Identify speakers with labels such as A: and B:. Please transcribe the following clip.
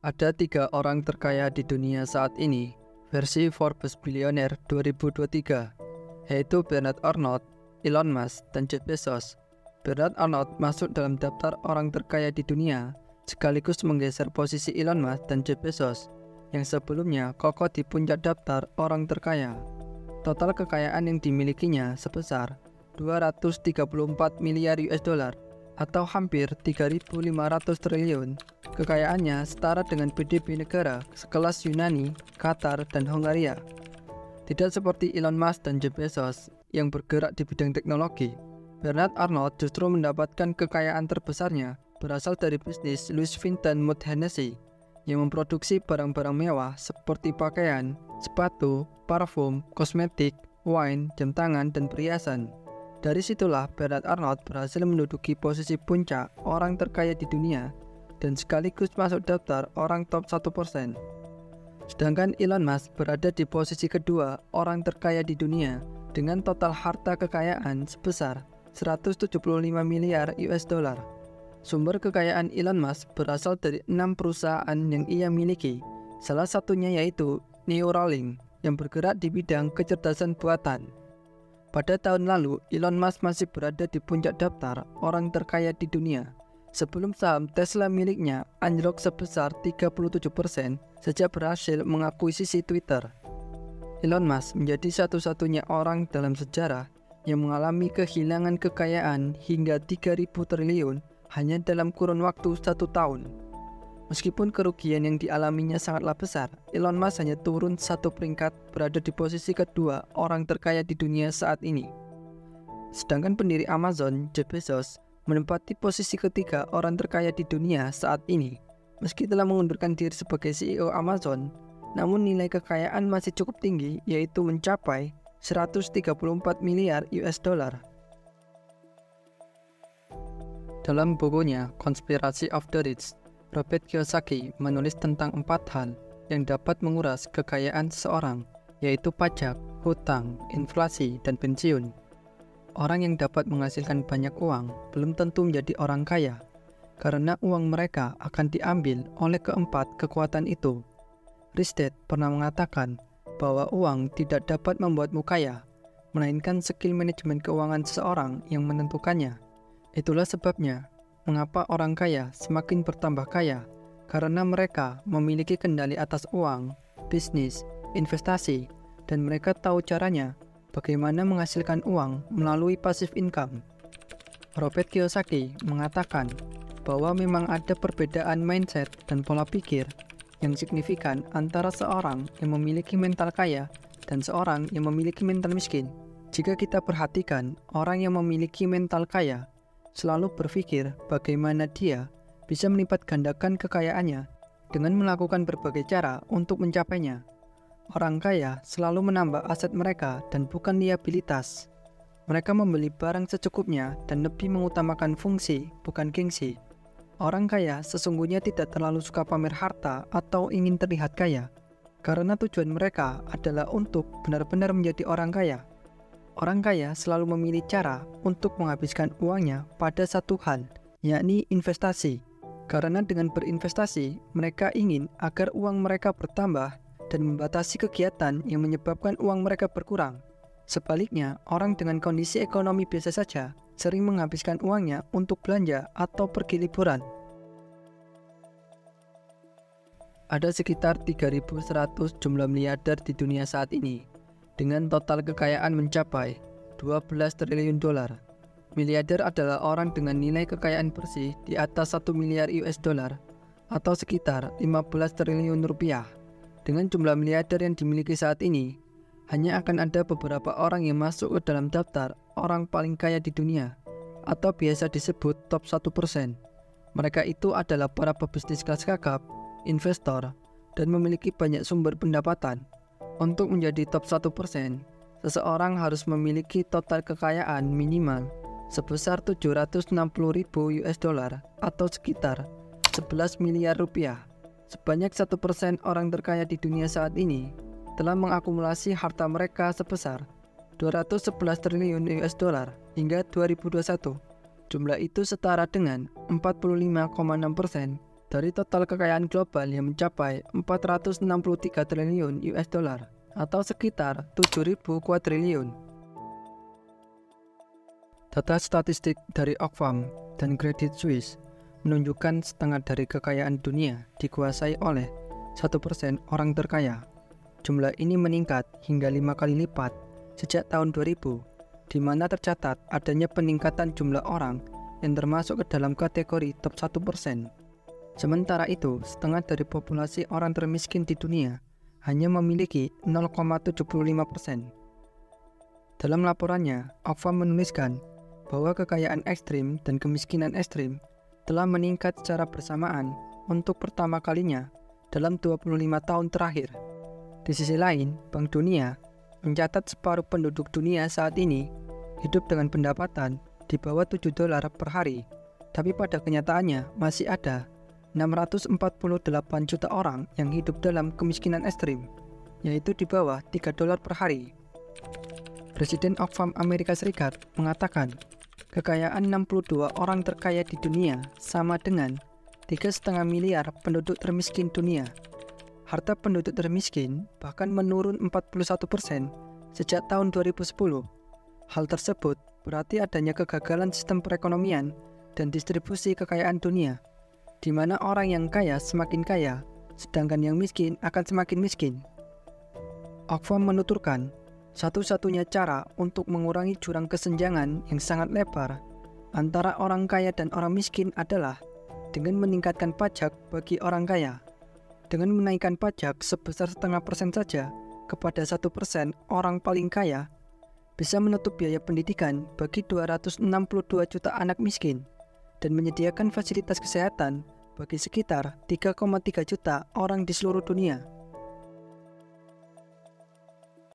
A: Ada 3 orang terkaya di dunia saat ini, versi Forbes Billionaire 2023, yaitu Bernard Arnault, Elon Musk, dan Jeff Bezos. Bernard Arnault masuk dalam daftar orang terkaya di dunia, sekaligus menggeser posisi Elon Musk dan Jeff Bezos, yang sebelumnya kokoh di puncak daftar orang terkaya. Total kekayaan yang dimilikinya sebesar 234 miliar US dollar atau hampir 3.500 triliun. Kekayaannya setara dengan PDB negara sekelas Yunani, Qatar, dan Hongaria. Tidak seperti Elon Musk dan Jeff Bezos yang bergerak di bidang teknologi, Bernard Arnault justru mendapatkan kekayaan terbesarnya berasal dari bisnis Louis Vuitton Moët Hennessy yang memproduksi barang-barang mewah seperti pakaian, sepatu, parfum, kosmetik, wine, jam tangan, dan perhiasan. Dari situlah Bernard Arnault berhasil menduduki posisi puncak orang terkaya di dunia dan sekaligus masuk daftar orang top 1%. Sedangkan Elon Musk berada di posisi kedua orang terkaya di dunia dengan total harta kekayaan sebesar 175 miliar US dollar. Sumber kekayaan Elon Musk berasal dari 6 perusahaan yang ia miliki. Salah satunya yaitu Neuralink yang bergerak di bidang kecerdasan buatan. Pada tahun lalu, Elon Musk masih berada di puncak daftar orang terkaya di dunia sebelum saham Tesla miliknya anjlok sebesar 37% sejak berhasil mengakuisisi Twitter. Elon Musk menjadi satu-satunya orang dalam sejarah yang mengalami kehilangan kekayaan hingga 3.000 triliun hanya dalam kurun waktu 1 tahun. Meskipun kerugian yang dialaminya sangatlah besar, Elon Musk hanya turun 1 peringkat berada di posisi kedua orang terkaya di dunia saat ini. Sedangkan pendiri Amazon, Jeff Bezos, menempati posisi ketiga orang terkaya di dunia saat ini. Meski telah mengundurkan diri sebagai CEO Amazon, namun nilai kekayaan masih cukup tinggi, yaitu mencapai 134 miliar US dollar. Dalam bukunya Conspiracy of the Rich, Robert Kiyosaki menulis tentang 4 hal yang dapat menguras kekayaan seseorang, yaitu pajak, hutang, inflasi, dan pensiun. Orang yang dapat menghasilkan banyak uang belum tentu menjadi orang kaya, karena uang mereka akan diambil oleh keempat kekuatan itu. Rich Dad pernah mengatakan bahwa uang tidak dapat membuatmu kaya, melainkan skill manajemen keuangan seseorang yang menentukannya. Itulah sebabnya mengapa orang kaya semakin bertambah kaya, karena mereka memiliki kendali atas uang, bisnis, investasi, dan mereka tahu caranya bagaimana menghasilkan uang melalui passive income. Robert Kiyosaki mengatakan bahwa memang ada perbedaan mindset dan pola pikir yang signifikan antara seorang yang memiliki mental kaya dan seorang yang memiliki mental miskin. Jika kita perhatikan, orang yang memiliki mental kaya selalu berpikir bagaimana dia bisa melipat gandakan kekayaannya dengan melakukan berbagai cara untuk mencapainya. Orang kaya selalu menambah aset mereka dan bukan liabilitas. Mereka membeli barang secukupnya dan lebih mengutamakan fungsi, bukan gengsi. Orang kaya sesungguhnya tidak terlalu suka pamer harta atau ingin terlihat kaya, karena tujuan mereka adalah untuk benar-benar menjadi orang kaya. Orang kaya selalu memilih cara untuk menghabiskan uangnya pada satu hal, yakni investasi. Karena dengan berinvestasi, mereka ingin agar uang mereka bertambah dan membatasi kegiatan yang menyebabkan uang mereka berkurang. Sebaliknya, orang dengan kondisi ekonomi biasa saja sering menghabiskan uangnya untuk belanja atau pergi liburan. Ada sekitar 3.100 jumlah miliarder di dunia saat ini, dengan total kekayaan mencapai 12 triliun dolar. Miliarder adalah orang dengan nilai kekayaan bersih di atas 1 miliar US dollar atau sekitar 15 triliun rupiah. Dengan jumlah miliarder yang dimiliki saat ini, hanya akan ada beberapa orang yang masuk ke dalam daftar orang paling kaya di dunia, atau biasa disebut top 1%. Mereka itu adalah para pebisnis kelas kakap, investor, dan memiliki banyak sumber pendapatan. Untuk menjadi top 1%, seseorang harus memiliki total kekayaan minimal sebesar 760.000 US dollar atau sekitar 11 miliar rupiah. Sebanyak 1% orang terkaya di dunia saat ini telah mengakumulasi harta mereka sebesar 211 triliun US dollar hingga 2021. Jumlah itu setara dengan 45,6% Dari total kekayaan global yang mencapai 463 triliun US dollar atau sekitar 7.000 kuadriliun. Data statistik dari Oxfam dan Credit Suisse menunjukkan setengah dari kekayaan dunia dikuasai oleh 1% orang terkaya. Jumlah ini meningkat hingga 5 kali lipat sejak tahun 2000, di mana tercatat adanya peningkatan jumlah orang yang termasuk ke dalam kategori top 1%. Sementara itu, setengah dari populasi orang termiskin di dunia hanya memiliki 0,75%. Dalam laporannya, Oxfam menuliskan bahwa kekayaan ekstrim dan kemiskinan ekstrim telah meningkat secara bersamaan untuk pertama kalinya dalam 25 tahun terakhir. Di sisi lain, Bank Dunia mencatat separuh penduduk dunia saat ini hidup dengan pendapatan di bawah $7 per hari, tapi pada kenyataannya masih ada 648 juta orang yang hidup dalam kemiskinan ekstrim, yaitu di bawah $3 per hari. Presiden Oxfam Amerika Serikat mengatakan kekayaan 62 orang terkaya di dunia sama dengan 3,5 miliar penduduk termiskin dunia. Harta penduduk termiskin bahkan menurun 41% sejak tahun 2010. Hal tersebut berarti adanya kegagalan sistem perekonomian dan distribusi kekayaan dunia, di mana orang yang kaya semakin kaya, sedangkan yang miskin akan semakin miskin. Oxfam menuturkan, satu-satunya cara untuk mengurangi jurang kesenjangan yang sangat lebar antara orang kaya dan orang miskin adalah dengan meningkatkan pajak bagi orang kaya. Dengan menaikkan pajak sebesar 0,5% saja kepada 1% orang paling kaya, bisa menutup biaya pendidikan bagi 262 juta anak miskin dan menyediakan fasilitas kesehatan bagi sekitar 3,3 juta orang di seluruh dunia.